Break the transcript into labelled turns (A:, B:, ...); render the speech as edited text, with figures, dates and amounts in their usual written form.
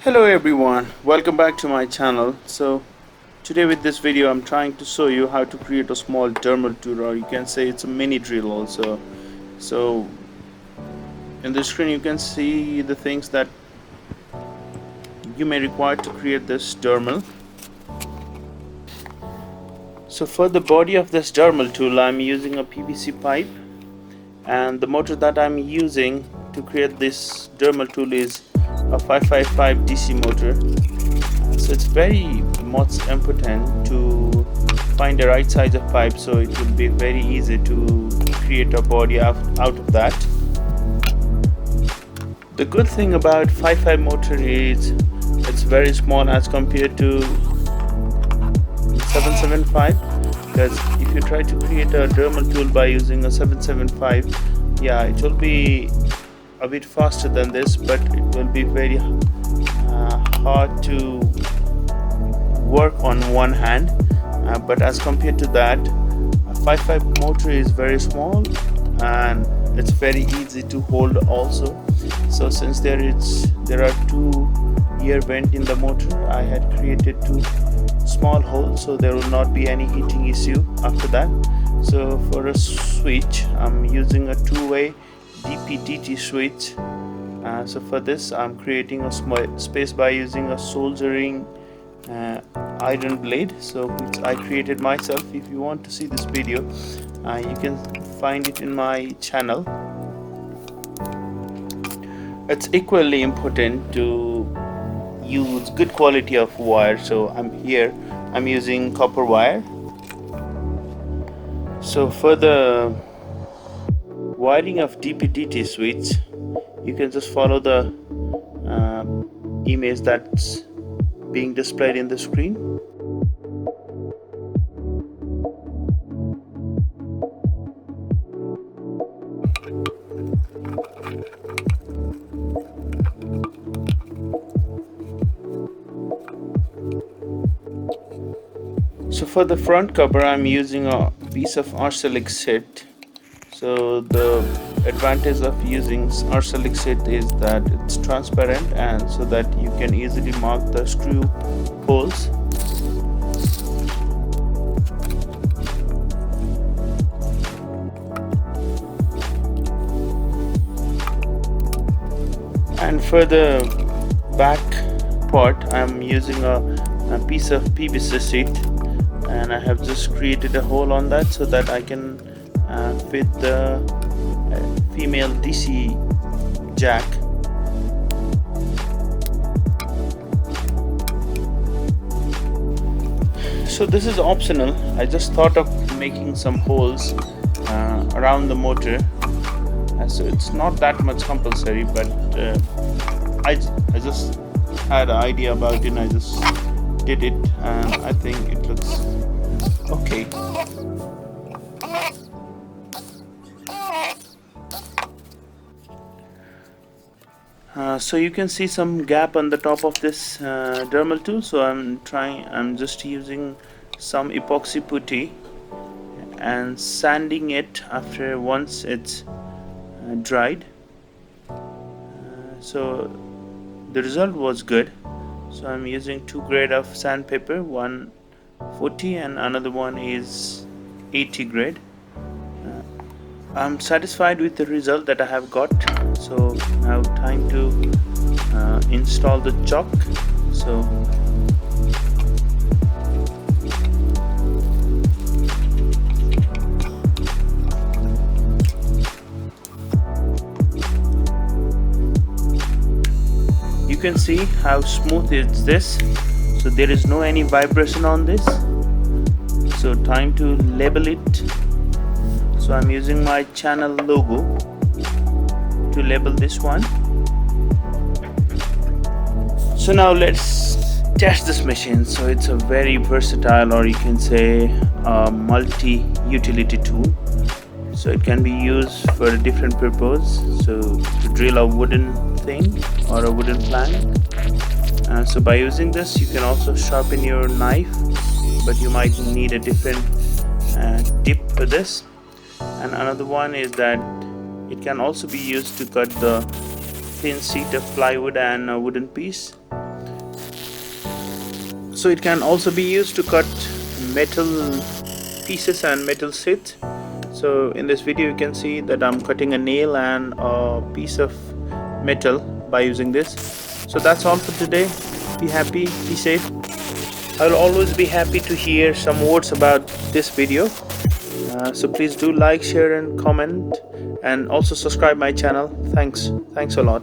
A: Hello everyone, welcome back to my channel. So today with this video I'm trying to show you how to create a small Dermel tool, or you can say it's a mini drill also. So in the screen you can see the things that you may require to create this Dermel. So for the body of this Dermel tool I'm using a PVC pipe, and the motor that I'm using to create this Dermel tool is a 555 DC motor. So it's very much important to find the right size of pipe, so it will be very easy to create a body out of that. The good thing about 5.5 motor is it's very small as compared to 7.75, because if you try to create a Dermel tool by using a 7.75, yeah, it will be a bit faster than this, but it will be very hard to work on one hand. But as compared to that, a 5.5 motor is very small and it's very easy to hold also. So since there are two ear vent in the motor, I had created two small holes so there will not be any heating issue after that. So for a switch I'm using a two-way DPDT switch. So for this I'm creating a small space by using a soldering iron blade, so which I created myself. If you want to see this video, you can find it in my channel. It's equally important to use good quality of wire, so I'm using copper wire. So for the wiring of DPDT switch, you can just follow the image that's being displayed in the screen. So for the front cover I'm using a piece of arsenic sheet. So the advantage of using arsenic sheet is that it's transparent, and so that you can easily mark the screw holes. And for the back part I'm using a piece of PVC sheet, and I have just created a hole on that so that I can fit the female DC jack. So this is optional. I just thought of making some holes around the motor, so it's not that much compulsory, but I just had an idea about it and I just did it, and I think it looks okay. So you can see some gap on the top of this Dermel tool, so I'm just using some epoxy putty and sanding it after once it's dried. So the result was good. So I'm using two grade of sandpaper, one 40 and another one is 80 grade. I'm satisfied with the result that I have got. So now time to install the chalk. So you can see how smooth is this. So there is no any vibration on this. So time to label it. So I'm using my channel logo to label this one. So now let's test this machine. So it's a very versatile, or you can say a multi-utility tool. So it can be used for a different purpose. So to drill a wooden thing or a wooden plank. So by using this you can also sharpen your knife, but you might need a different tip for this. And another one is that it can also be used to cut the thin sheet of plywood and a wooden piece. So it can also be used to cut metal pieces and metal sheets. So in this video you can see that I'm cutting a nail and a piece of metal by using this. So that's all for today. Be happy, be safe. I'll always be happy to hear some words about this video. So please do like, share and comment, and also subscribe my channel. Thanks a lot.